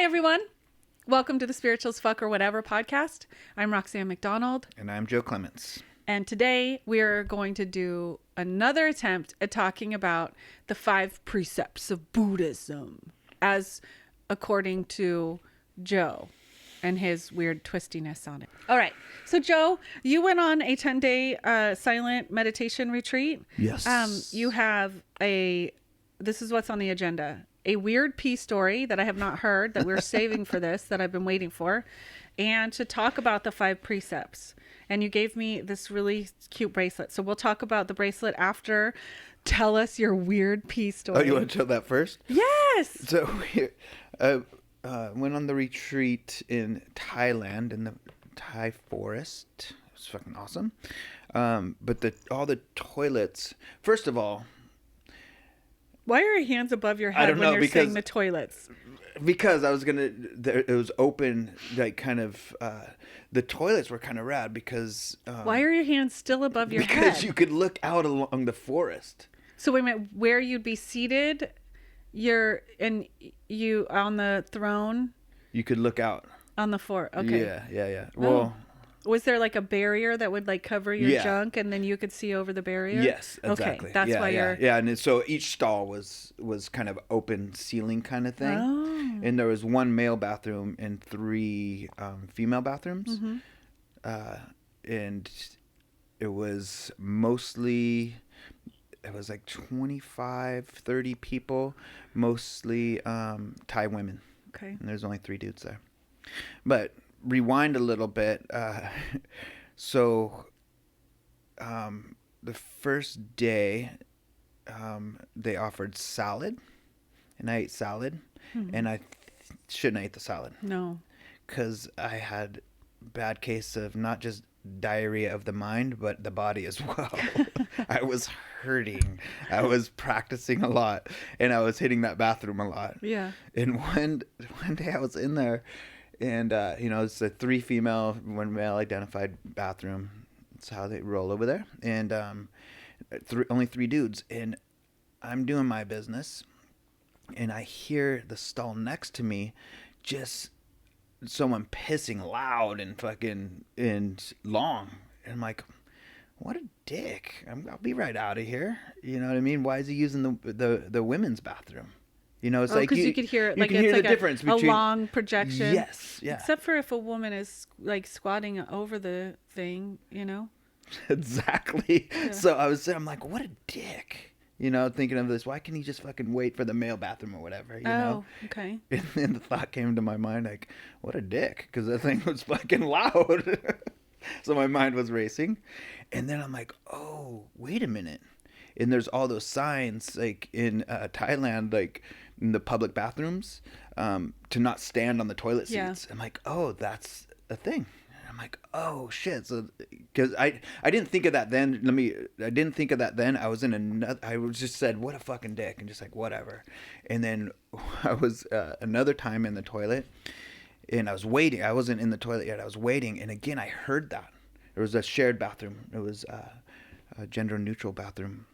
everyone. Welcome to the Spirituals Fuck or Whatever podcast. I'm Roxan McDonald. And I'm Joe Clements. And today we're going to do another attempt at talking about the 5 precepts of Buddhism as according to Joe and his weird twistiness on it. All right. So Joe, you went on a 10-day silent meditation retreat. Yes. You have this is what's on the agenda. A weird pee story that I have not heard that we're saving for this, that I've been waiting for, and to talk about the 5 precepts. And you gave me this really cute bracelet. So we'll talk about the bracelet after. Tell us your weird pee story. Oh, you want to tell that first? Yes. So we went on the retreat in Thailand in the Thai forest. It was fucking awesome. But all the toilets, first of all, why are your hands above your head when you're saying the toilets? Because I was it was open, like kind of, the toilets were kind of rad because... why are your hands still above your head? Because you could look out along the forest. So wait a minute, where you'd be seated, you on the throne? You could look out. On the floor, okay. Yeah. Well... Was there like a barrier that would like cover your junk and then you could see over the barrier? Yes, exactly. Okay, that's why you're... Yeah, and so each stall was kind of open ceiling kind of thing. Oh. And there was 1 male bathroom and 3 female bathrooms. Mm-hmm. And it was mostly... It was like 25, 30 people, mostly Thai women. Okay. And there's only 3 dudes there. But... rewind a little bit. So the first day they offered salad, and I ate salad, and I shouldn't have ate the salad. No. Because I had bad case of not just diarrhea of the mind, but the body as well. I was hurting. I was practicing a lot, and I was hitting that bathroom a lot. Yeah. And one day I was in there, and, it's a 3 female, 1 male identified bathroom. That's how they roll over there. And only 3 dudes. And I'm doing my business. And I hear the stall next to me, just someone pissing loud and fucking and long. And I'm like, what a dick. I'll be right out of here. You know what I mean? Why is he using the women's bathroom? You know, it's like because you could hear it, you like can it's hear like the difference between a long projection. Yes, yeah. Except for if a woman is like squatting over the thing, Exactly. Yeah. So I'm like, what a dick. Thinking of this. Why can't he just fucking wait for the male bathroom or whatever? Oh, okay. And then the thought came to my mind, like, what a dick, because the thing was fucking loud. So my mind was racing, and then I'm like, oh, wait a minute. And there's all those signs, like in Thailand, like in the public bathrooms, to not stand on the toilet seats. Yeah. I'm like, oh, that's a thing. And I'm like, oh shit. So, because I didn't think of that then. I didn't think of that then. I was in another. I was just said, what a fucking dick, and just like whatever. And then I was another time in the toilet, and I was waiting. I wasn't in the toilet yet. I was waiting, and again I heard that. There was a shared bathroom. It was a gender neutral bathroom.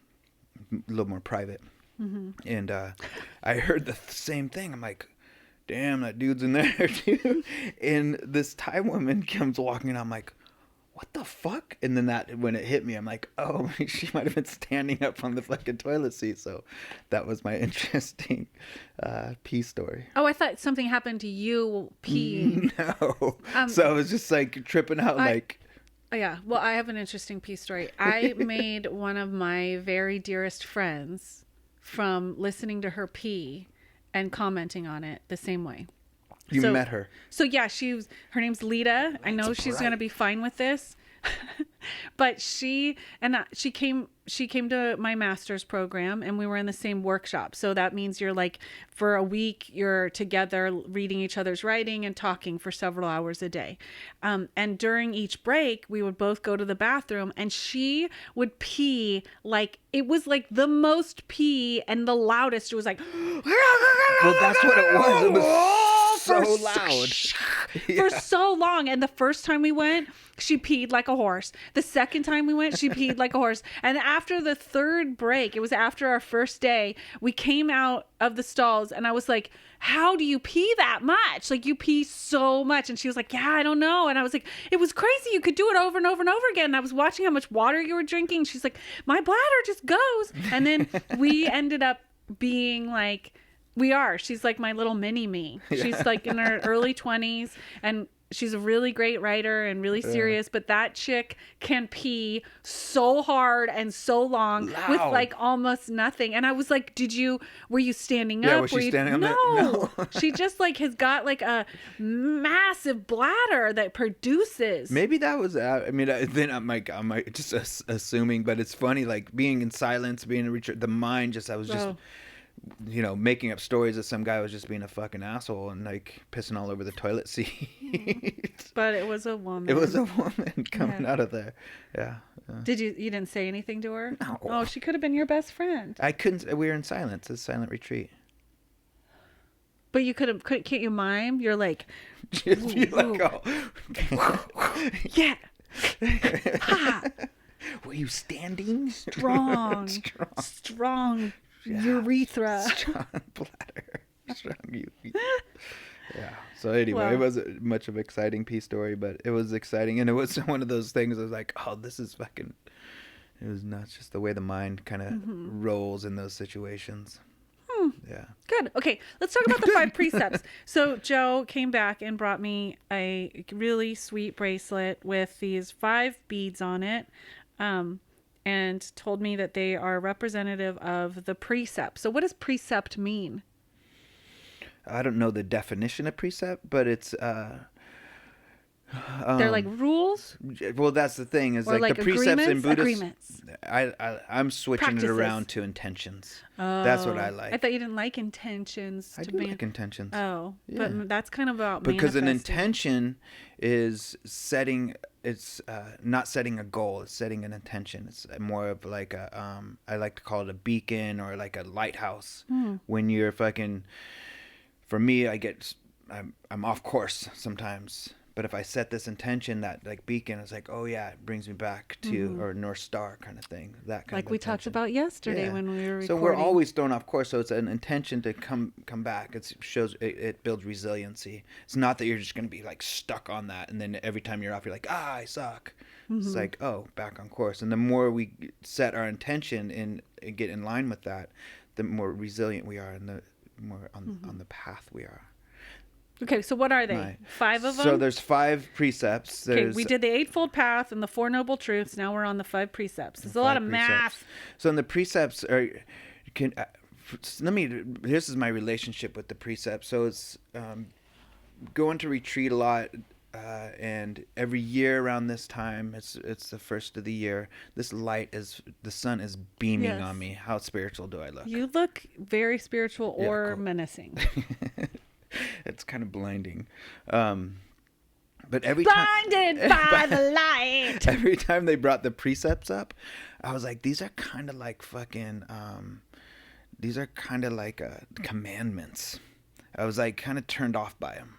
A little more private. Mm-hmm. And I heard the same thing. I'm like, damn, that dude's in there too. And this Thai woman comes walking, and I'm like, what the fuck? And then when it hit me, I'm like, oh, she might have been standing up on the fucking toilet seat. So that was my interesting pee story. Oh, I thought something happened to you peeing. No. So I was just like tripping out like... Yeah, well, I have an interesting pee story. I made one of my very dearest friends from listening to her pee and commenting on it the same way. You met her? So yeah, her name's Lita. I know she's going to be fine with this. But she came to my master's program, and we were in the same workshop. So that means you're like, for a week, you're together reading each other's writing and talking for several hours a day. And during each break, we would both go to the bathroom, and she would pee like, it was like the most pee and the loudest. It was like, well, that's what it was. It was so loud. for so long. And the first time we went, she peed like a horse. The second time we went, she peed like a horse. And after the third break, it was after our first day, we came out of the stalls and I was like, how do you pee that much? Like, you pee so much. And she was like, yeah, I don't know. And I was like, it was crazy. You could do it over and over and over again. And I was watching how much water you were drinking. She's like, my bladder just goes. And then we ended up being like, she's like my little mini me. She's like in her early 20s and she's a really great writer and really serious, but that chick can pee so hard and so long with like almost nothing. And I was like, were you standing up? Was she standing up? No. She just like has got like a massive bladder that produces. Maybe that was, I mean, then I'm just assuming, but it's funny, like being in silence, being in retreat, the mind just, I was just, making up stories that some guy was just being a fucking asshole and like pissing all over the toilet seat. But it was a woman. It was a woman coming out of there. Yeah. You didn't say anything to her? No. Oh, she could have been your best friend. I couldn't, we were in silence. It's a silent retreat. But you can't you mime? You're like, just be like, oh. Yeah. Ha. Were you standing? Strong. Urethra. Strong bladder. Strong urethra. Yeah. So anyway, it wasn't much of an exciting pee story, but it was exciting. And it was one of those things I was like, oh, this is fucking, it was nuts. Just the way the mind kind of rolls in those situations. Yeah. Good. Okay. Let's talk about the 5 precepts. So Joe came back and brought me a really sweet bracelet with these 5 beads on it. And told me that they are representative of the precept. So what does precept mean? I don't know the definition of precept, but it's they're like rules. Well, that's the thing is or like the precepts in Buddhism. Agreements. I'm switching Practices. it around to intentions. That's what I like. I thought you didn't like intentions. I do like intentions. Oh, yeah. But that's kind of about because manifesting. an intention is setting. It's not setting a goal. It's setting an intention. It's more of like a I like to call it a beacon or like a lighthouse. When you're fucking. For me, I'm off course sometimes. But if I set this intention, that like beacon, it's like, oh yeah, it brings me back to or North Star kind of thing. That kind like of we talked about yesterday when we were recording. So we're always thrown off course. So it's an intention to come back. It builds resiliency. It's not that you're just going to be like stuck on that, and then every time you're off, you're like, I suck. It's like, oh, back on course. And the more we set our intention and get in line with that, the more resilient we are, and the more on the path we are. Okay, so what are they? 5 of them? So there's 5 precepts. Okay, we did the Eightfold Path and the 4 Noble Truths. Now we're on the 5 precepts. There's a lot of math. So in the precepts this is my relationship with the precepts. So it's going to retreat a lot, and every year around this time, it's the first of the year. This the sun is beaming on me. How spiritual do I look? You look very spiritual or menacing. It's kind of blinding. But every blinded by the light. Every time they brought the precepts up, I was like, these are kind of like fucking, these are kind of like commandments. I was like kind of turned off by them.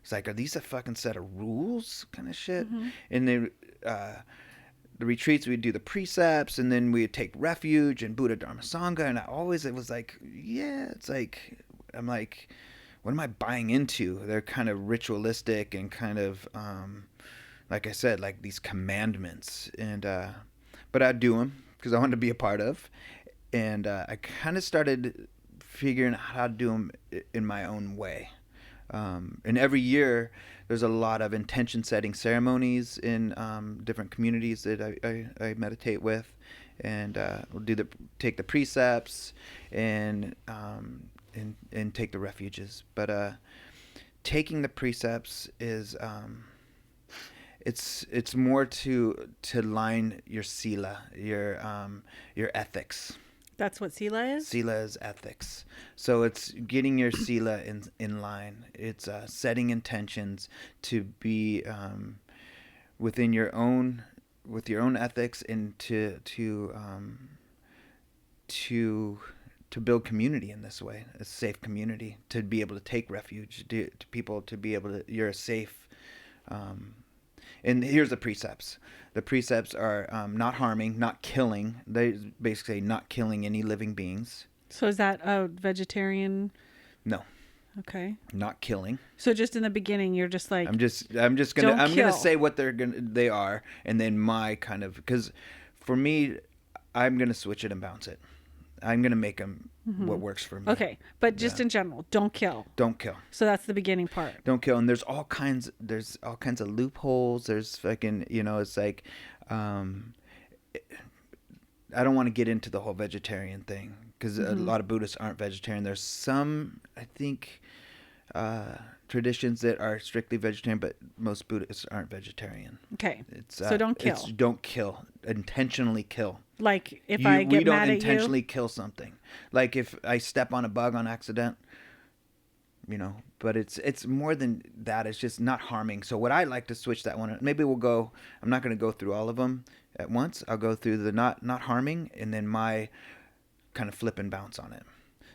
It's like, are these a fucking set of rules kind of shit? And then the retreats, we'd do the precepts, and then we'd take refuge in Buddha Dharma Sangha. And it was like, it's like, I'm like, what am I buying into? They're kind of ritualistic and kind of, like I said, like these commandments. And but I'd do them because I wanted to be a part of. And I kind of started figuring out how to do them in my own way. And every year, there's a lot of intention setting ceremonies in different communities that I meditate with. And we'll take the precepts and take the refuges. But taking the precepts is it's more to line your sila, your ethics. That's what sila is? Sila is ethics. So it's getting your sila in line. It's setting intentions to be within your own to build community in this way, a safe community, to be able to take refuge, to people to be able to, you're a safe. And here's the precepts. The precepts are not harming, not killing. They basically say not killing any living beings. So is that a vegetarian? No. Okay. Not killing. So just in the beginning, you're just like, I'm gonna say what they are, and then my kind of, because for me, I'm gonna switch it and bounce it. I'm gonna make them what works for me. okay, but just in general, don't kill. Don't kill. So that's the beginning part. Don't kill. And there's all kinds of loopholes. There's fucking, it's like, I don't want to get into the whole vegetarian thing, because a lot of Buddhists aren't vegetarian. There's some, I think, traditions that are strictly vegetarian, but most Buddhists aren't vegetarian. Okay. So don't kill. Don't kill. Intentionally kill. Like if I get mad at you? We don't intentionally kill something. Like if I step on a bug on accident, but it's more than that. It's just not harming. So what I like to switch that one. Maybe I'm not going to go through all of them at once. I'll go through the not harming, and then my kind of flip and bounce on it.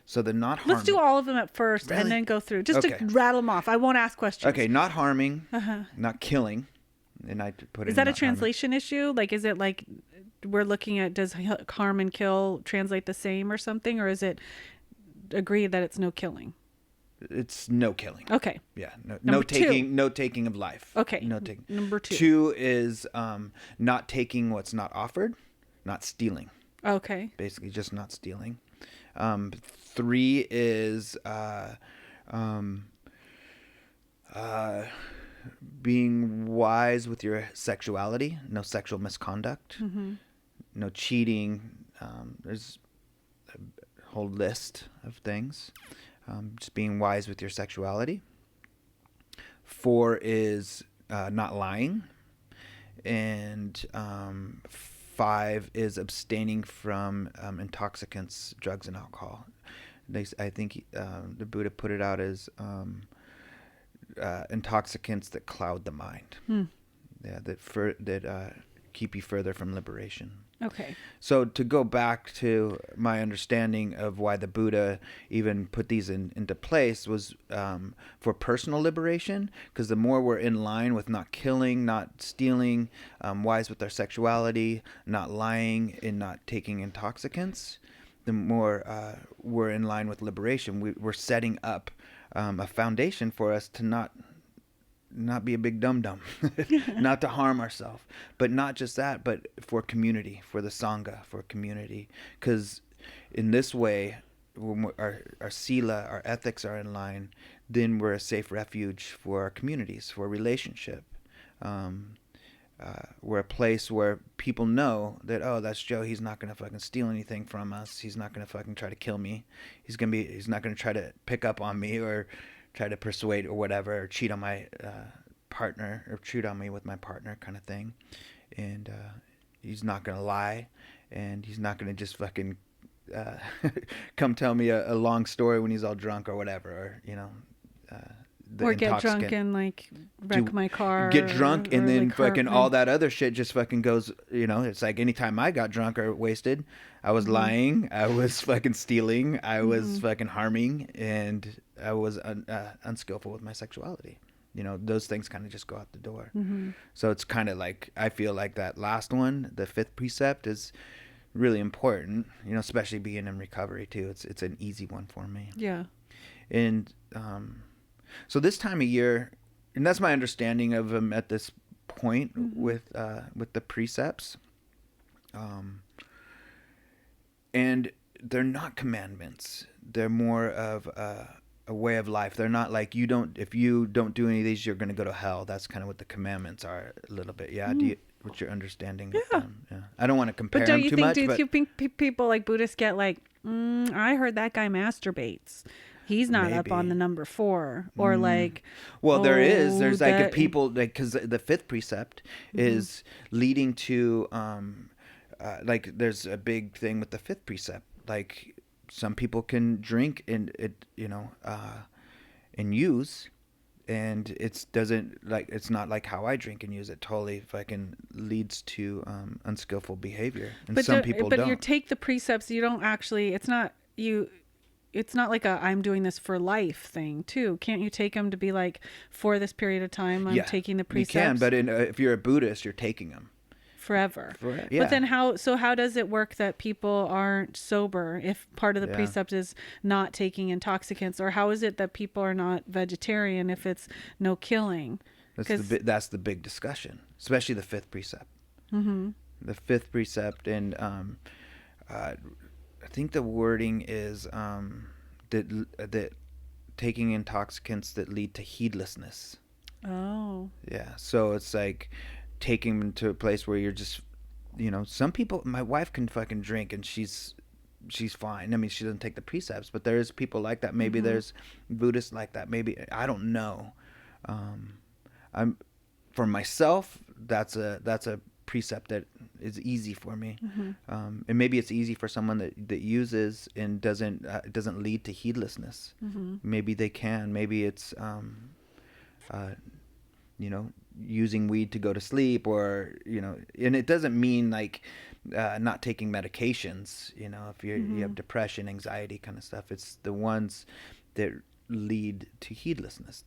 So the not harming. Let's do all of them at first, and then go through. Just to rattle them off. I won't ask questions. Okay, not harming, not killing. And I put it. Is that a translation issue? Like, is it like we're looking at, does harm and kill translate the same or something? Or is it agree that it's no killing? It's no killing. Okay. Yeah. No taking of life. Okay. No taking. Number 2. 2 is not taking what's not offered, not stealing. Okay. Basically, just not stealing. 3 is being wise with your sexuality. No sexual misconduct. No cheating. There's a whole list of things. Just being wise with your sexuality. 4 is not lying. And 5 is abstaining from intoxicants, drugs, and alcohol. I think the Buddha put it out as intoxicants that cloud the mind. Yeah, that keep you further from liberation. Okay. So to go back to my understanding of why the Buddha even put these into place was for personal liberation, because the more we're in line with not killing, not stealing, wise with our sexuality, not lying, and not taking intoxicants, the more we're in line with liberation. We're setting up a foundation for us to not be a big dum-dum, not to harm ourselves, but not just that, but for community, for the Sangha, for community. Because in this way, when our sila, our ethics are in line, then we're a safe refuge for our communities, for relationship. We're a place where people know that, oh, that's Joe. He's not going to fucking steal anything from us. He's not going to fucking try to kill me. He's not going to try to pick up on me or try to persuade or whatever, or cheat on my partner, or cheat on me with my partner, kind of thing. And he's not going to lie, and he's not going to just fucking come tell me a long story when he's all drunk or whatever, or, or get drunk and like wreck my car. Get drunk and then like fucking all that other shit just fucking goes, it's like anytime I got drunk or wasted, I was lying, I was fucking stealing, I was fucking harming, and I was unskillful with my sexuality. Those things kind of just go out the door. So it's kind of like, I feel like that last one, the 5th precept, is really important, especially being in recovery too. It's an easy one for me. Yeah. And so this time of year, and that's my understanding of them at this point with the precepts. And they're not commandments. They're more of a way of life. They're not like, if you don't do any of these, you're going to go to hell. That's kind of what the commandments are a little bit. Yeah. What's your understanding of them? Yeah. I don't want to compare them too much. Do you think people like Buddhists get like, I heard that guy masturbates. He's not up on the number 4, or like. Well, there's like if people, like, because the 5th precept is leading to, like, there's a big thing with the 5th precept. Like, some people can drink and and use, and it's not like how I drink and use. It totally fucking leads to unskillful behavior, and some people don't. But you take the precepts. You don't actually. It's not. you, it's not like a I'm doing this for life thing too. Can't you take them to be like, for this period of time I'm taking the you can, precepts but if you're a Buddhist, you're taking them. forever? Yeah. But then how does it work that people aren't sober if part of the Yeah. precept is not taking intoxicants? Or how is it that people are not vegetarian if it's no killing? That's the big discussion, especially the fifth precept. Mm-hmm. The fifth precept, and I think the wording is that taking intoxicants that lead to heedlessness. Oh. Yeah. So it's like taking them to a place where you're just, some people. My wife can fucking drink and she's fine. I mean, she doesn't take the precepts, but there's people like that. Maybe there's Buddhists like that. Maybe, I don't know. I'm for myself. That's a precept that is easy for me, and maybe it's easy for someone that uses and doesn't lead to heedlessness. Maybe they can. Maybe it's using weed to go to sleep, or and it doesn't mean like not taking medications. If you have depression, anxiety, kind of stuff. It's the ones that lead to heedlessness.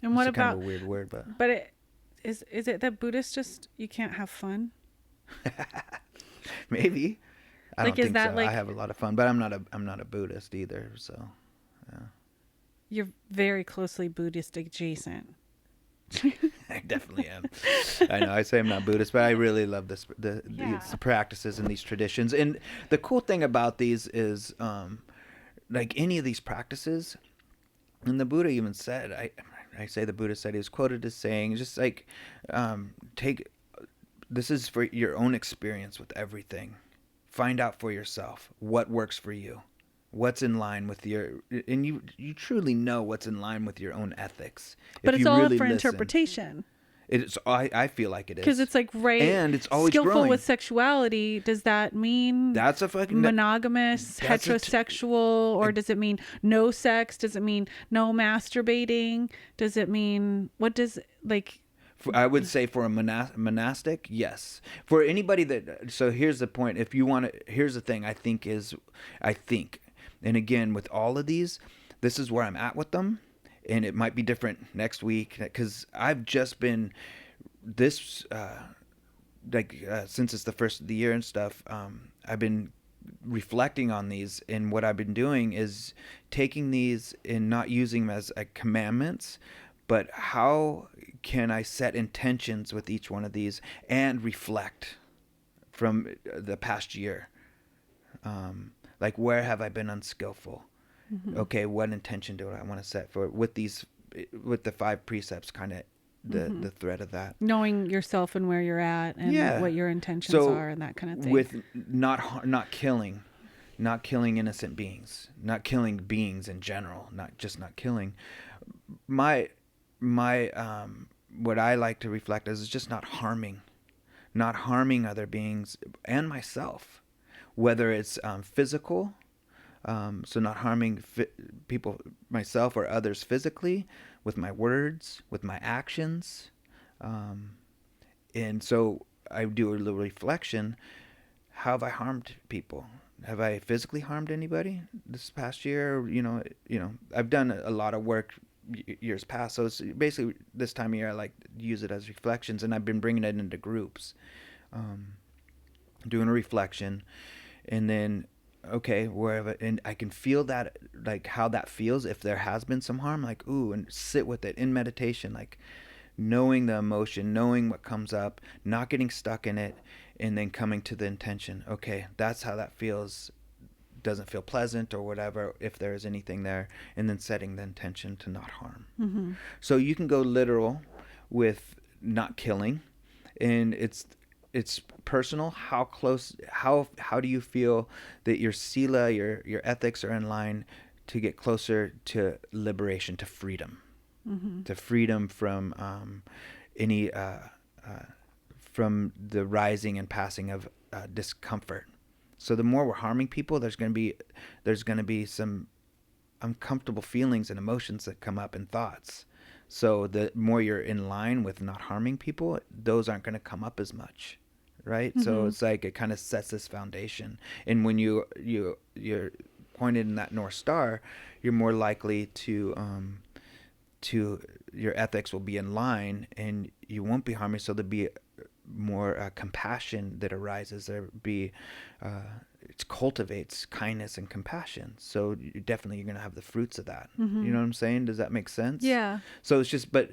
And what it's kind about of a weird word, but is it that Buddhists just, you can't have fun? maybe. I Like, don't is think that so. like, I have a lot of fun, but I'm not a Buddhist either. So, yeah. you're very closely Buddhist adjacent? I definitely am. I know I say I'm not Buddhist, but I really love these practices and these traditions. And the cool thing about these is, like any of these practices, and the Buddha even said, I say the Buddha said, he was quoted as saying, just like, this is for your own experience with everything. Find out for yourself what works for you, what's in line with and you truly know what's in line with your own ethics. But if it's you all really up for listen. interpretation. It's I feel like it is, Because it's like, right, and it's always skillful growing. with sexuality. Does that mean That's a fucking monogamous, heterosexual, or does it mean no sex? Does it mean no masturbating? Does it mean, what does, like? I would say for a monastic, yes. For anybody so here's the point. If you want to, here's the thing. I think, and again with all of these, this is where I'm at with them. And it might be different next week, because I've just been this since it's the first of the year and stuff. I've been reflecting on these, and what I've been doing is taking these and not using them as commandments, but how can I set intentions with each one of these and reflect from the past year? Like, where have I been unskillful? Okay, what intention do I want to set with the 5 precepts, kind of the thread of that, Knowing yourself and where you're at and what your intentions are and that kind of thing. With not killing innocent beings, not killing beings in general, not killing. My what I like to reflect is just not harming other beings and myself, whether it's physical. So not harming people, myself or others physically, with my words, with my actions. And so I do a little reflection. How have I harmed people? Have I physically harmed anybody this past year? I've done a lot of work years past. So it's basically this time of year I like to use it as reflections, and I've been bringing it into groups, doing a reflection, and then okay, wherever, and I can feel that, like how that feels if there has been some harm, like ooh, and sit with it in meditation, like knowing the emotion, knowing what comes up, not getting stuck in it, and then coming to the intention. Okay, that's how that feels. Doesn't feel pleasant or whatever, if there is anything there, and then setting the intention to not harm. So you can go literal with not killing, and it's personal. How close, how do you feel that your sila, your ethics are in line to get closer to liberation, to freedom, to freedom from any from the rising and passing of discomfort. So the more we're harming people, there's going to be some uncomfortable feelings and emotions that come up and thoughts. So the more you're in line with not harming people, those aren't going to come up as much. right? So it's like it kind of sets this foundation. And when you're pointed in that North Star, you're more likely to your ethics will be in line, and you won't be harming. So there'll be more compassion that arises. There be it cultivates kindness and compassion. So you're going to have the fruits of that. You know what I'm saying? Does that make sense? Yeah. So it's just, but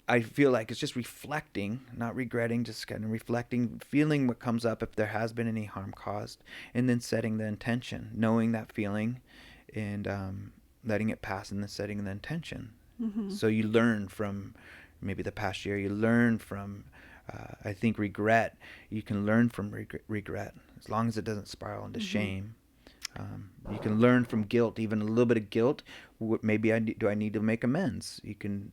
I feel like it's just reflecting, not regretting, just kind of reflecting, feeling what comes up if there has been any harm caused, and then setting the intention, knowing that feeling, and letting it pass, and then setting the intention. So you learn from maybe the past year. You learn from, I think, regret. You can learn from regret as long as it doesn't spiral into shame. You can learn from guilt, even a little bit of guilt. Maybe do I need to make amends? You can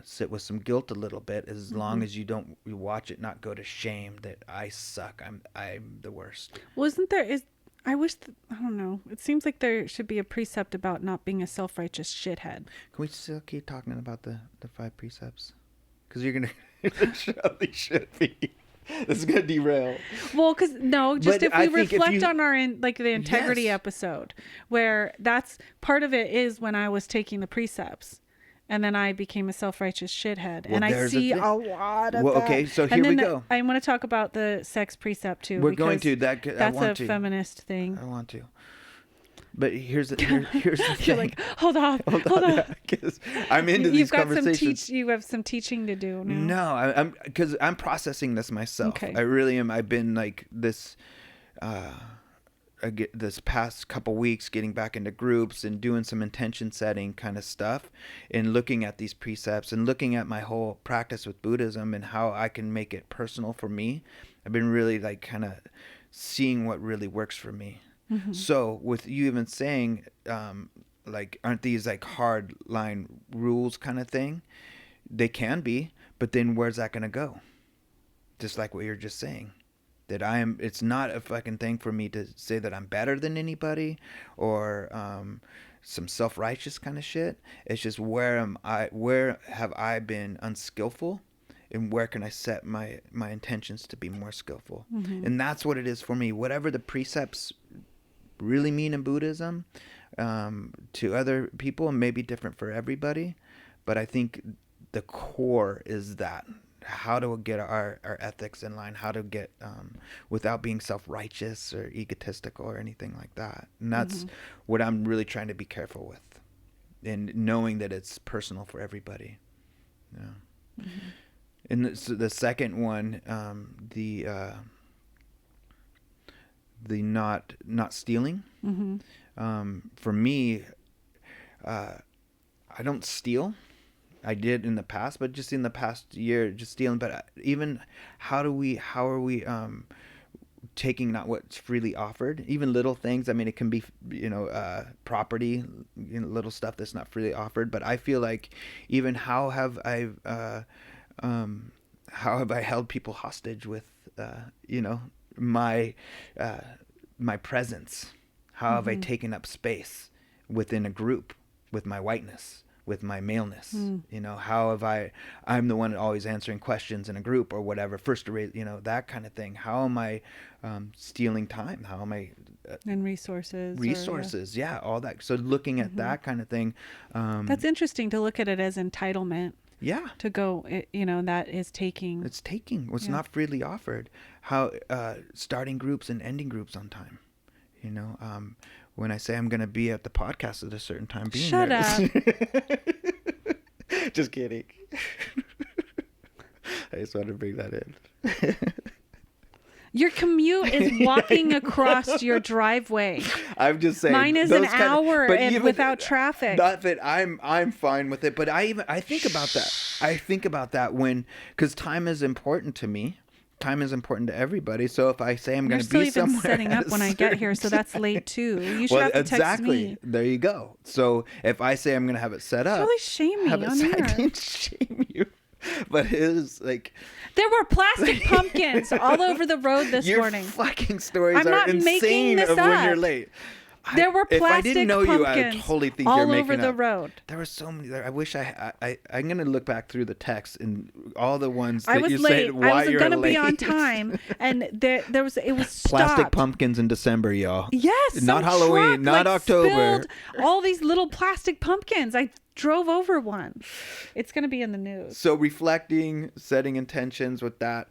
sit with some guilt a little bit, as long as you watch it not go to shame that I suck. I'm the worst. Wasn't there I wish, I don't know. It seems like there should be a precept about not being a self-righteous shithead. Can we still keep talking about the 5 precepts? Because you're going to surely should be. This is going to derail. Well, because But if I we think reflect on our the integrity Yes. episode, where that's part of it is when I was taking the precepts. And then I became a self-righteous shithead. Well, and I there's see a thing. a lot of Well, that. okay, so And here we then go. I want to talk about the sex precept too. We're going because to. I That's want a to. feminist thing. I want to. But here's the thing. You're like, hold on. Because I'm into You've these got conversations. you have some teaching to do now. No, I'm because I'm processing this myself. Okay. I really am. I've been like this. I get this past couple weeks getting back into groups and doing some intention setting kind of stuff, and looking at these precepts and looking at my whole practice with Buddhism and how I can make it personal for me. I've been really like kind of seeing what really works for me. So with you even saying, like, aren't these like hard line rules kind of thing? They can be, but then where's that going to go? Just like what you're just saying. That it's not a fucking thing for me to say that I'm better than anybody or some self-righteous kind of shit. It's just where have I been unskillful, and where can I set my intentions to be more skillful? And that's what it is for me. Whatever the precepts really mean in Buddhism, to other people, may be different for everybody, but I think the core is that. How to get our ethics in line, how to get without being self-righteous or egotistical or anything like that. And that's what I'm really trying to be careful with, and knowing that it's personal for everybody. Yeah. And the second one, the not stealing. For me, I don't steal. I did in the past, but just in the past year, just stealing. But even how are we taking not what's freely offered, even little things. I mean, it can be, property, little stuff that's not freely offered. But I feel like even how have I held people hostage with, my presence? How have I taken up space within a group with my whiteness? With my maleness, how have I'm the one always answering questions in a group or whatever, first to raise, that kind of thing. How am I stealing time? How am I and resources yeah, all that. So looking at that kind of thing, that's interesting to look at it as entitlement. Yeah, to go, that is taking. It's taking what's not freely offered. How starting groups and ending groups on time. When I say I'm going to be at the podcast at a certain time, being Shut there. up. Just kidding. I just wanted to bring that in. Your commute is walking across your driveway. I'm just saying. Mine is an hour and without traffic. Not that I'm fine with it, but I think about that. I think about that because time is important to me. Time is important to everybody. So if I say I'm going to be somewhere, you're still even setting up when I get here, so that's late too. You should have to text me. There you go. So if I say I'm going to have it set up, really shame me on here. I didn't shame you, but it is like there were plastic pumpkins all over the road this your morning. Fucking stories I'm are not making insane this of up. when you're late. There were if I plastic didn't know you, I pumpkins totally think all you're making over the up. road. There were so many. I wish I'm gonna look back through the text and all the ones I that was you late. said I why was you're gonna late. be on time, and it was Plastic stopped. pumpkins in December, y'all. Yes, some Not Halloween, truck, not October. spilled all these little plastic pumpkins. I drove over one. It's gonna be in the news. So reflecting, setting intentions with that.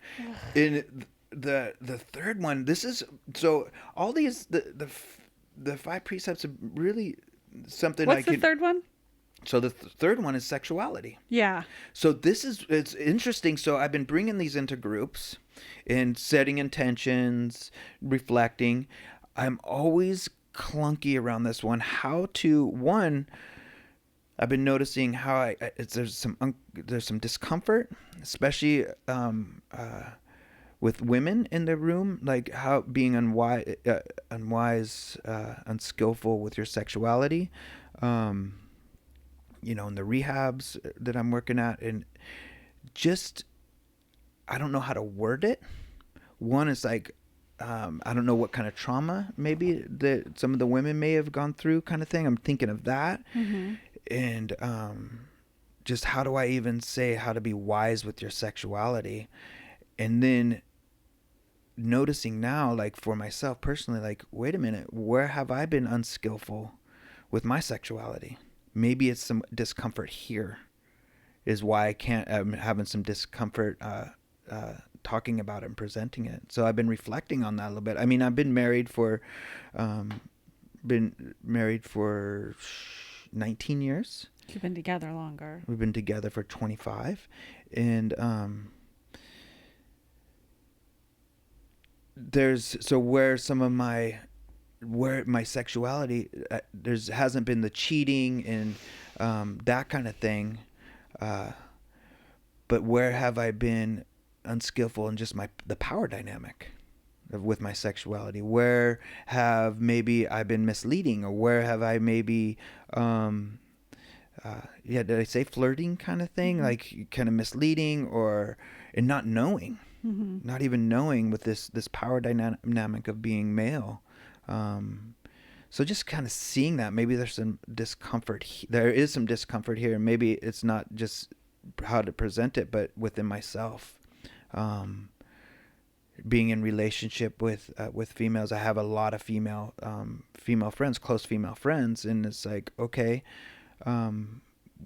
In the third one, this is so all these the 5 precepts are really something. What's the third one? So the third one is sexuality. Yeah. So it's interesting. So I've been bringing these into groups and setting intentions, reflecting. I'm always clunky around this one. I've been noticing how there's some discomfort, especially with women in the room, like how being unwise, unskillful with your sexuality. In the rehabs that I'm working at, and just I don't know how to word it. One is like I don't know what kind of trauma maybe that some of the women may have gone through, kind of thing. I'm thinking of that. Mm-hmm. And just how do I even say how to be wise with your sexuality? And then noticing now, like for myself personally, like, wait a minute, where have I been unskillful with my sexuality? Maybe it's some discomfort here is why I'm having some discomfort talking about it and presenting it. So I've been reflecting on that a little bit. I mean, I've been married for 19 years. You've been together longer. We've been together for 25. And where my sexuality, hasn't been the cheating and that kind of thing. But where have I been unskillful in just the power dynamic with my sexuality? Where have maybe I been misleading, or where have I maybe did I say flirting kind of thing? Mm-hmm. Like kind of misleading and not knowing, mm-hmm. not even knowing with this power dynamic of being male. So just kind of seeing that maybe there's some discomfort. There is some discomfort here, and maybe it's not just how to present it, but within myself. Being in relationship with females, I have a lot of female friends, close female friends, and it's like, okay,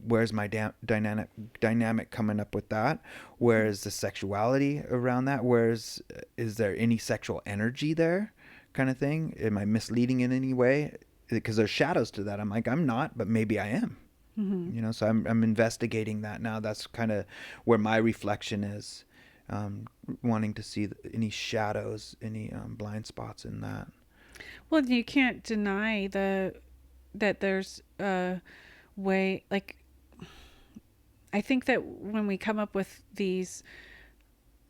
where's my dynamic coming up with that? Where is the sexuality around that? Is there any sexual energy there, kind of thing? Am I misleading in any way? Because there's shadows to that. I'm like, I'm not, but maybe I am. Mm-hmm. So I'm investigating that now. That's kind of where my reflection is. Wanting to see any shadows, any blind spots in that. Well, you can't deny that there's a way, like, I think that when we come up with these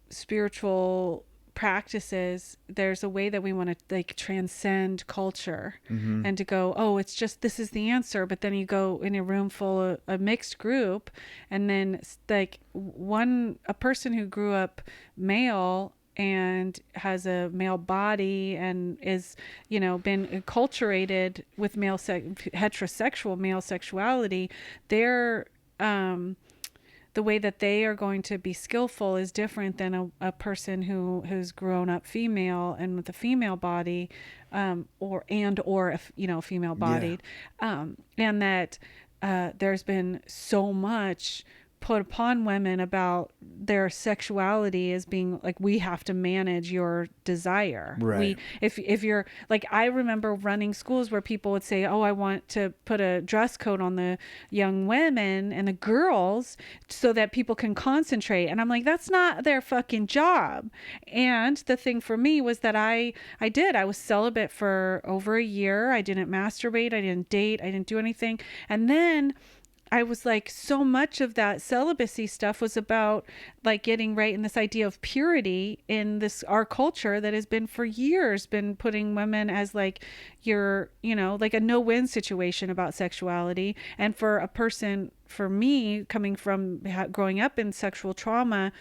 spiritual practices, there's a way that we want to like transcend culture, mm-hmm. and to go, oh, it's just, this is the answer. But then you go in a room full of a mixed group, and then like a person who grew up male and has a male body and is, been acculturated with heterosexual male sexuality, they're the way that they are going to be skillful is different than a person who's grown up female and with a female body, or female bodied, yeah. And that there's been so much put upon women about their sexuality as being like, we have to manage your desire. Right. If you're like, I remember running schools where people would say, oh, I want to put a dress code on the young women and the girls so that people can concentrate. And I'm like, that's not their fucking job. And the thing for me was that I was celibate for over a year. I didn't masturbate. I didn't date. I didn't do anything. And then I was like, so much of that celibacy stuff was about like getting right in this idea of purity in our culture that has been for years been putting women as like like a no-win situation about sexuality. And for me, coming from growing up in sexual trauma,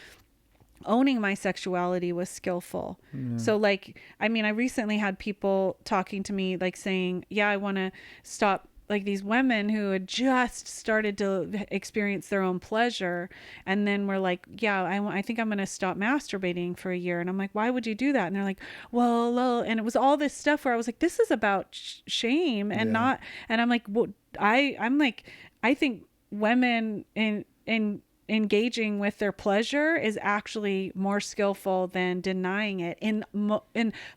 owning my sexuality was skillful. So like, I mean, I recently had people talking to me like saying, yeah, I want to stop, like these women who had just started to experience their own pleasure. And then we're like, yeah, I think I'm going to stop masturbating for a year. And I'm like, why would you do that? And they're like, well, and it was all this stuff where I was like, this is about shame and not, and I'm like, well, I'm like, I think women in engaging with their pleasure is actually more skillful than denying it in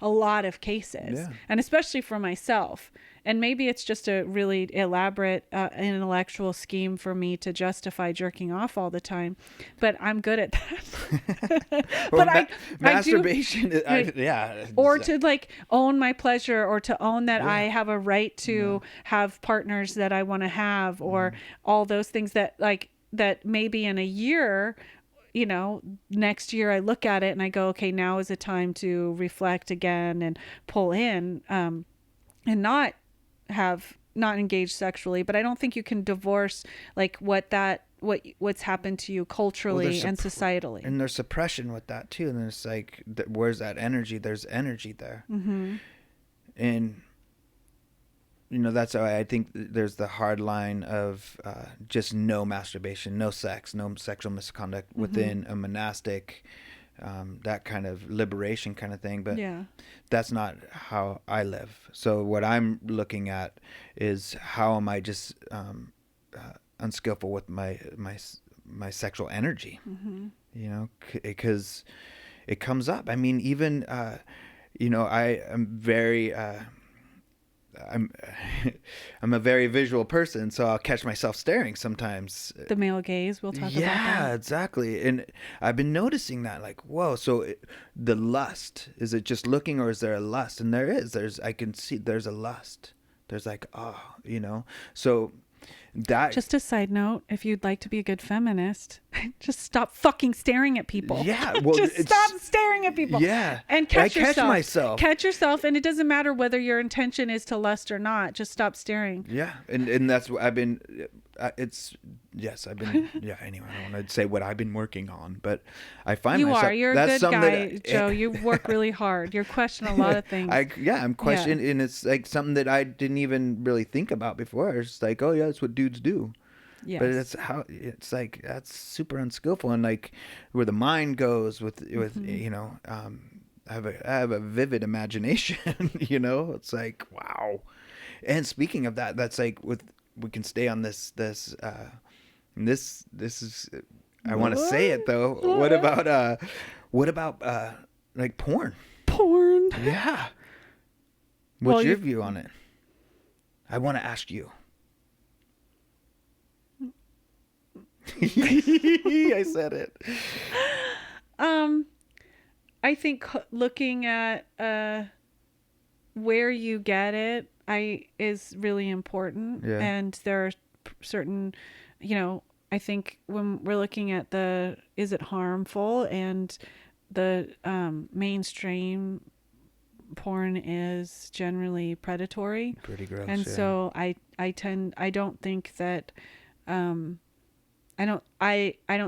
a lot of cases. Yeah. And especially for myself. And maybe it's just a really elaborate intellectual scheme for me to justify jerking off all the time, but I'm good at that. But masturbation or to like own my pleasure, or to own that I have a right to have partners that I want to have, or all those things that like that maybe in a year, you know, next year I look at it and I go, okay, now is a time to reflect again and pull in, and not engage sexually. But I don't think you can divorce like what's happened to you culturally and societally. And there's suppression with that too. And it's like, where's that energy? There's energy there. And you know, that's why I think there's the hard line of just no masturbation, no sex, no sexual misconduct within a monastic, that kind of liberation kind of thing. But that's not how I live. So what I'm looking at is how am I just unskillful with my sexual energy, you know, because it comes up. I mean, even, you know, I am very... I'm a very visual person, so I'll catch myself staring sometimes. The male gaze, we'll talk about that. Yeah, exactly. And I've been noticing that, like, whoa, so the lust, is it just looking, or is there a lust? And I can see there's a lust. There's like, oh, you know, so that... Just a side note, if you'd like to be a good feminist, just stop fucking staring at people. Yeah, well, just stop staring at people. Yeah, and catch myself. Catch yourself, and it doesn't matter whether your intention is to lust or not. Just stop staring. Yeah, and that's what I've been. I've been. Yeah. Anyway, I don't want to say what I've been working on, but I find myself. You're a good guy, Joe. You work really hard. You're questioning a lot of things. I'm questioning, and it's like something that I didn't even really think about before. It's just like, oh yeah, that's what dudes do. Yes. But it's like, that's super unskillful, and like where the mind goes with you know, I have a vivid imagination. You know, it's like, wow. And speaking of that, that's like we can stay on this is, I want to say it though. What about like porn? Yeah. What's your view on it? I want to ask you. I said it. I think looking at where you get it is really important. Yeah. And there are certain, you know, I think when we're looking at is it harmful, and the mainstream porn is generally predatory. Pretty gross. And so I don't think that I don't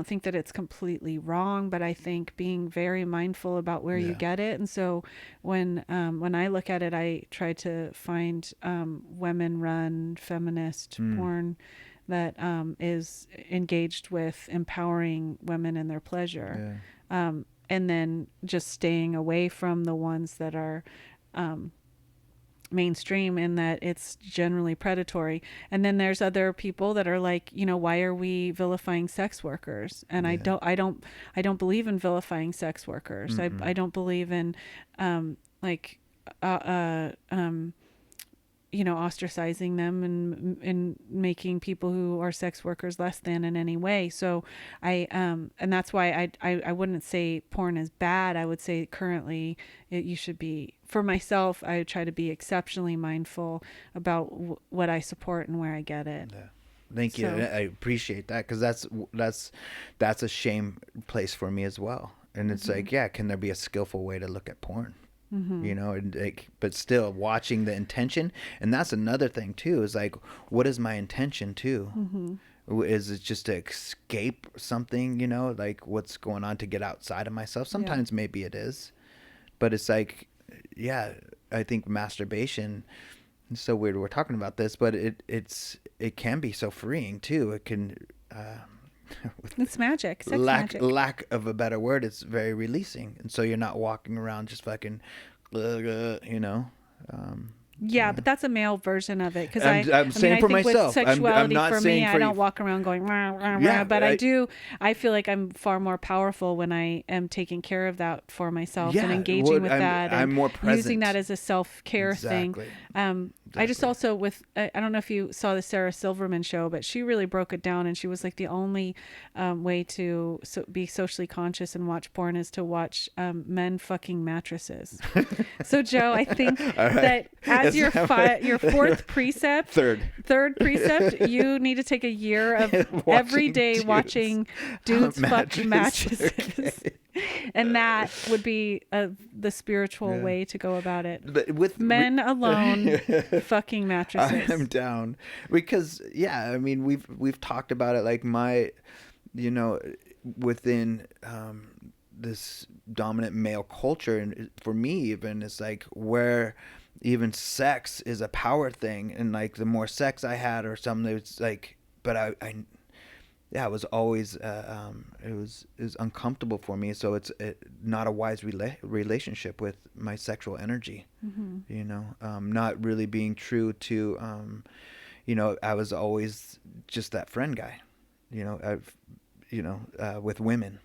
think that it's completely wrong, but I think being very mindful about where you get it. And so when I look at it, I try to find women-run feminist porn that is engaged with empowering women in their pleasure, and then just staying away from the ones that are mainstream, in that it's generally predatory. And then there's other people that are like, you know, why are we vilifying sex workers? And I don't believe in vilifying sex workers. I don't believe in you know, ostracizing them and making people who are sex workers less than in any way. So and that's why I wouldn't say porn is bad. I would say currently you should be, for myself, I try to be exceptionally mindful about what I support and where I get it. Yeah. Thank you. I appreciate that, because that's a shame place for me as well. And it's like, can there be a skillful way to look at porn? You know, and like, but still watching the intention. And that's another thing too, is like, what is my intention too? Is it just to escape something, you know, like what's going on, to get outside of myself? Sometimes maybe it is, but it's like, yeah, I think masturbation, it's so weird we're talking about this, but it can be so freeing too. It can, It's magic. Sex magic. lack of a better word, it's very releasing. And so you're not walking around just fucking, you know, Yeah, but that's a male version of it. Because I'm saying I for think myself. with sexuality, I'm not for saying me, for I don't you. walk around going, rah, rah, Yeah, rah, but I do. I feel like I'm far more powerful when I am taking care of that for myself and Yeah, engaging with I'm that and more using present. that as a self-care thing. I just also I don't know if you saw the Sarah Silverman show, but she really broke it down, and she was like the only way to be socially conscious and watch porn is to watch men fucking mattresses. So Joe, I think that as your fourth precept, third precept, you need to take a year of every day watching dudes fuck mattresses. Okay. And that would be the spiritual way to go about it. But with men alone fucking mattresses. I'm down, because I mean we've talked about it, like my, you know, within this dominant male culture, and for me even, it's like where even sex is a power thing, and like the more sex I had or something, it's like, but I it was always it was uncomfortable for me, so it's not a wise relationship with my sexual energy. You know, not really being true to you know, I was always just that friend guy, you know, with women,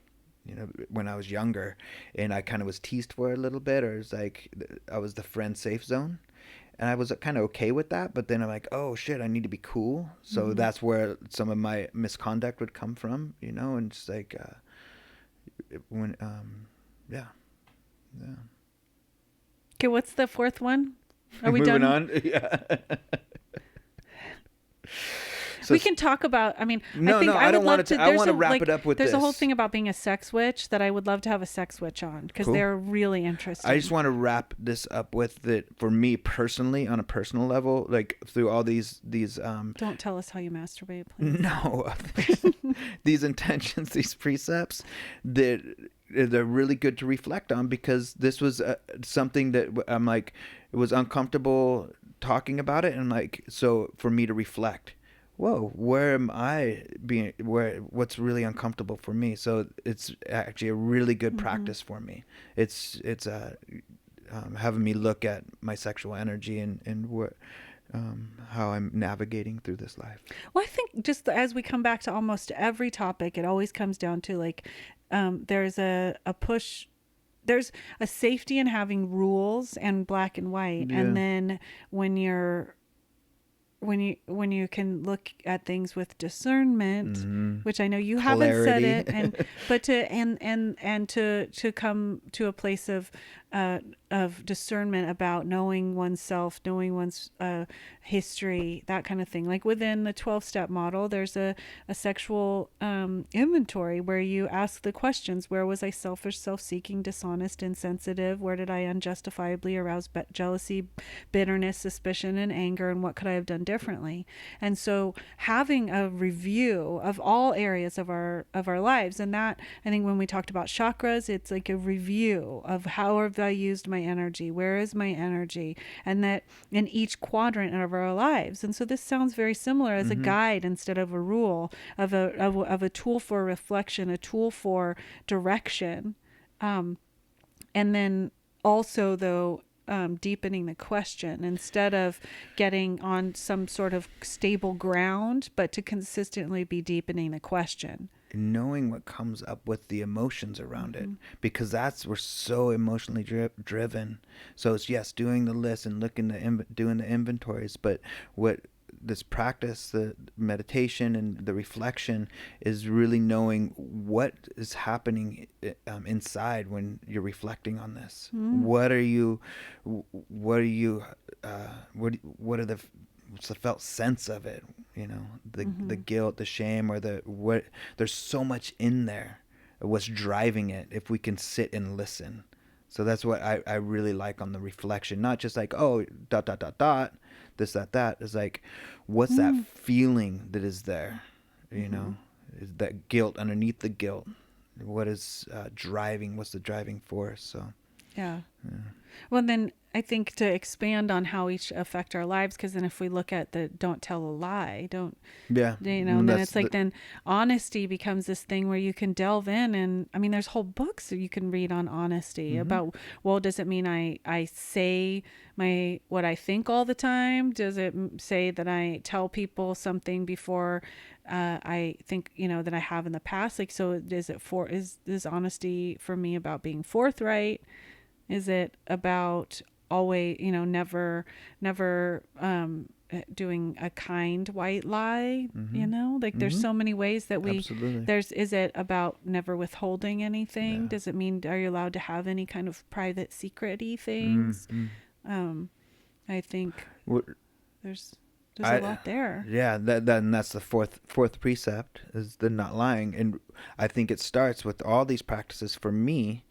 you know, when I was younger, and I kind of was teased for it a little bit, or it was like I was the friend safe zone. And I was kind of okay with that, but then I'm like, oh shit, I need to be cool. So that's where some of my misconduct would come from, you know, and just like, when, yeah. Okay, what's the fourth one? Are we moving done? on? Yeah. So we can talk about, I mean, no, I don't want to, I want to wrap it up with there's this. a whole thing about being a sex witch that I would love to have a sex witch on, because they're really interesting. I just want to wrap this up with that for me personally, on a personal level, like through all these don't tell us how you masturbate, please. No. These intentions, these precepts, that they're really good to reflect on, because this was something that I'm like, it was uncomfortable talking about it, and like, so for me to reflect, whoa, where am I being, what's really uncomfortable for me? So it's actually a really good practice for me. It's having me look at my sexual energy and what, how I'm navigating through this life. Well, I think just as we come back to almost every topic, it always comes down to like, there's a push, there's a safety in having rules and black and white. And then when you can look at things with discernment, which I know you haven't said it, but to come to a place of discernment about knowing oneself, knowing one's history, that kind of thing. Like within the 12-step model, there's a sexual inventory where you ask the questions: where was I selfish, self-seeking, dishonest, insensitive? Where did I unjustifiably arouse jealousy, bitterness, suspicion, and anger? And what could I have done differently? And so having a review of all areas of our lives, and that, I think when we talked about chakras, it's like a review of how have I used my energy, where is my energy, and that in each quadrant of our lives. And so this sounds very similar as a guide instead of a rule, of a tool for reflection, a tool for direction, and then also though deepening the question instead of getting on some sort of stable ground, but to consistently be deepening the question. Knowing what comes up with the emotions around it, because we're so emotionally driven. So it's doing the list and doing the inventories, but what this practice, the meditation and the reflection, is really knowing what is happening inside when you're reflecting on this. What are what's the felt sense of it, you know, the guilt, the shame, or there's so much in there, what's driving it, if we can sit and listen. So that's what I really like on the reflection, not just like, oh, ... this, that, it's like, what's that feeling that is there? you know, is that guilt underneath the guilt? What is what's the driving force? So Yeah. Well, then I think to expand on how each affect our lives, because then if we look at the don't tell a lie, don't, yeah, then it's like then honesty becomes this thing where you can delve in. And I mean, there's whole books that you can read on honesty about, well, does it mean I say what I think all the time? Does it say that I tell people something before I think, that I have in the past? Like, so is honesty for me about being forthright? Is it about always, never doing a kind white lie? Like there's so many ways that Absolutely. is it about never withholding anything? Yeah. Does it mean, are you allowed to have any kind of private secret-y things? I think there's a lot there. Yeah, and that's the fourth precept, is the not lying. And I think it starts with all these practices for me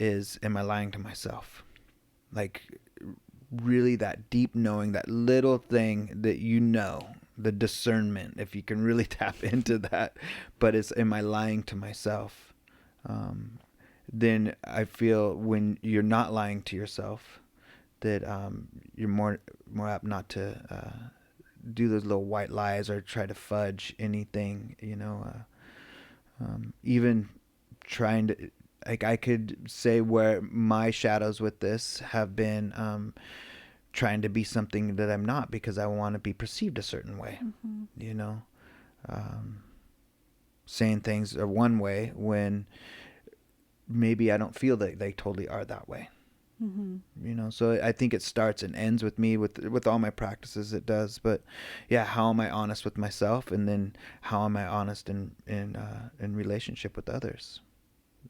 is, am I lying to myself? Like really that deep knowing, that little thing that the discernment, if you can really tap into that, but am I lying to myself? Then I feel when you're not lying to yourself, that you're more apt not to do those little white lies or try to fudge anything, even trying to, like, I could say where my shadows with this have been trying to be something that I'm not because I want to be perceived a certain way, saying things are one way when maybe I don't feel that they totally are that way. So I think it starts and ends with me with all my practices. It does, but yeah, how am I honest with myself, and then how am I honest in relationship with others?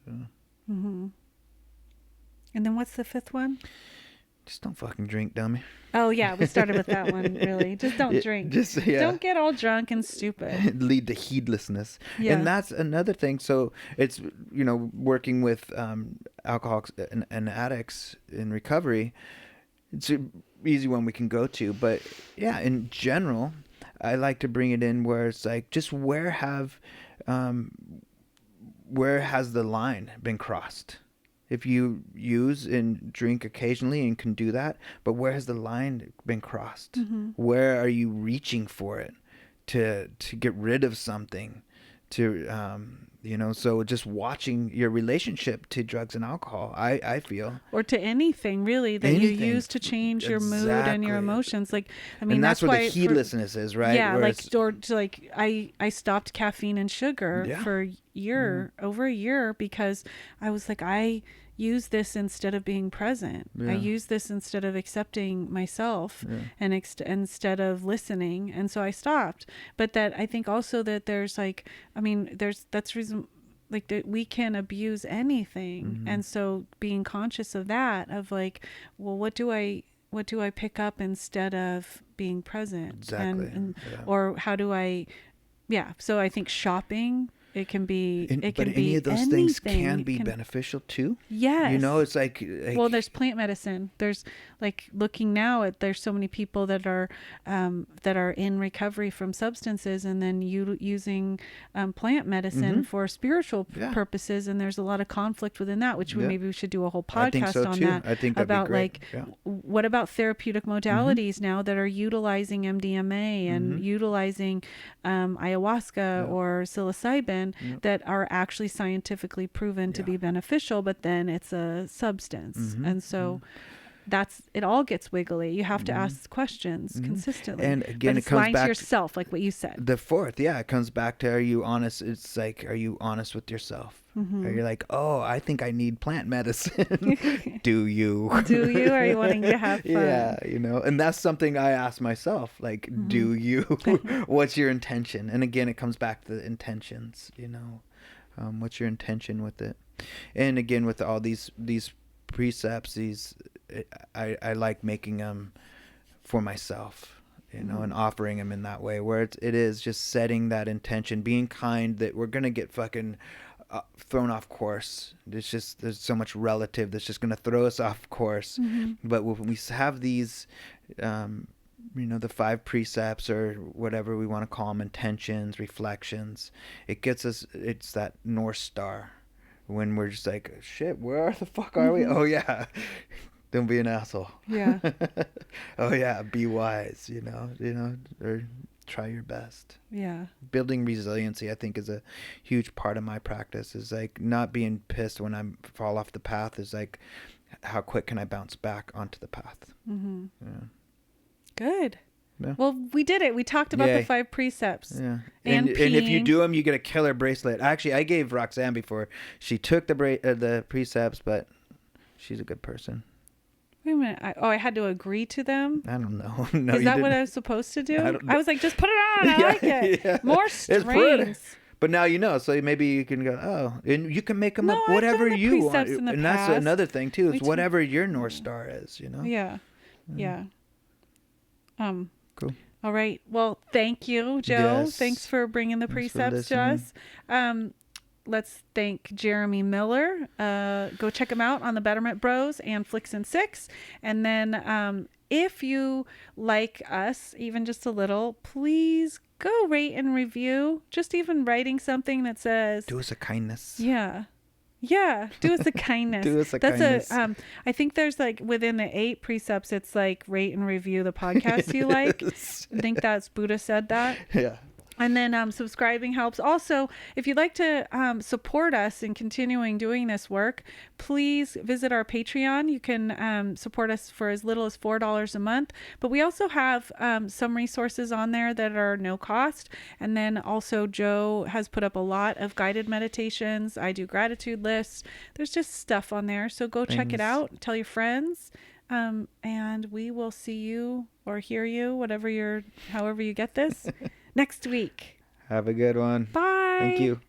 And then what's the fifth one? Just don't fucking drink, dummy. Oh yeah, we started with that one. Really, just don't drink. Don't get all drunk and stupid. Lead to heedlessness. And that's another thing. So it's working with alcoholics and addicts in recovery. It's an easy one we can go to, but yeah, in general, I like to bring it in where it's like, just where has the line been crossed? If you use and drink occasionally and can do that, but where has the line been crossed? Where are you reaching for it to get rid of something? So just watching your relationship to drugs and alcohol, I feel. Or to anything really that you use to change your mood and your emotions. Like, I mean, and that's where why the heedlessness is, right? Yeah, I stopped caffeine and sugar for over a year, because I was like, I use this instead of being present. I use this instead of accepting myself and instead of listening. And so I stopped. But that I think also that there's like, I mean, that's reason like that we can abuse anything. And so being conscious of that, of like, well, what do I pick up instead of being present? Exactly. Or how do I, so I think shopping, it can be but any of those things can be beneficial too. Yes. It's like well, there's plant medicine. There's like looking now at, there's so many people that are in recovery from substances, and then using plant medicine for spiritual purposes, and there's a lot of conflict within that, which maybe we should do a whole podcast on that. I think that'd about be great. Like what about therapeutic modalities now that are utilizing MDMA and utilizing ayahuasca or psilocybin that are actually scientifically proven to be beneficial, but then it's a substance. And so it all gets wiggly. You have to ask questions consistently. And again, but it comes back to yourself, like what you said. The fourth, it comes back to, are you honest? It's like, are you honest with yourself? Are you like, oh, I think I need plant medicine? Do you? Do you? Are you wanting to have fun? Yeah, and that's something I ask myself, like, do you? What's your intention? And again, it comes back to the intentions, what's your intention with it? And again, with all these precepts, I like making them for myself, and offering them in that way, where it is just setting that intention, being kind, that we're going to get fucking thrown off course. There's so much relative that's just going to throw us off course. But when we have these the 5 precepts or whatever we want to call them, intentions, reflections. It gets us, it's that North Star when we're just like, shit, where the fuck are we? Oh yeah. Don't be an asshole. Yeah. Oh yeah. Be wise, or try your best. Yeah. Building resiliency, I think, is a huge part of my practice. Is like not being pissed when I fall off the path. Is like, how quick can I bounce back onto the path? Mm-hmm. Yeah. Good. Yeah. Well, we did it. We talked about Yay. the 5 precepts. Yeah. And if you peeing. do them, you get a killer bracelet. Actually, I gave Roxanne before. She took the precepts, but she's a good person. Wait a minute. I had to agree to them? I don't know. No, Is you that didn't. what I was supposed to do? I don't know. I was like, just put it on. I Yeah, like it. yeah. More It's pretty. strings. But now you know, so maybe you can go, oh, and you can make them No, up I've whatever done the you want. precepts in the And that's past. another thing too, is We whatever your North Star is, Yeah. Yeah. Cool. All right. Well, thank you, Joe. Yes. Thanks for bringing the Thanks for precepts to us. Let's thank Jeremy Miller. Go check him out on the Betterment Bros and Flicks and Six. And then if you like us, even just a little, please go rate and review. Just even writing something that says, Do us a kindness. yeah. Yeah, do us a kindness. Do us a That's kindness. I think there's like within the 8 precepts, it's like rate and review the podcast you like. Yes. I think that's Buddha said that. Yeah. And then subscribing helps. Also, if you'd like to support us in continuing doing this work, please visit our Patreon. You can support us for as little as $4 a month. But we also have some resources on there that are no cost. And then also Joe has put up a lot of guided meditations. I do gratitude lists. There's just stuff on there. So go check it Things. out. Tell your friends. And we will see you or hear you, however you get this. Next week. Have a good one. Bye. Thank you.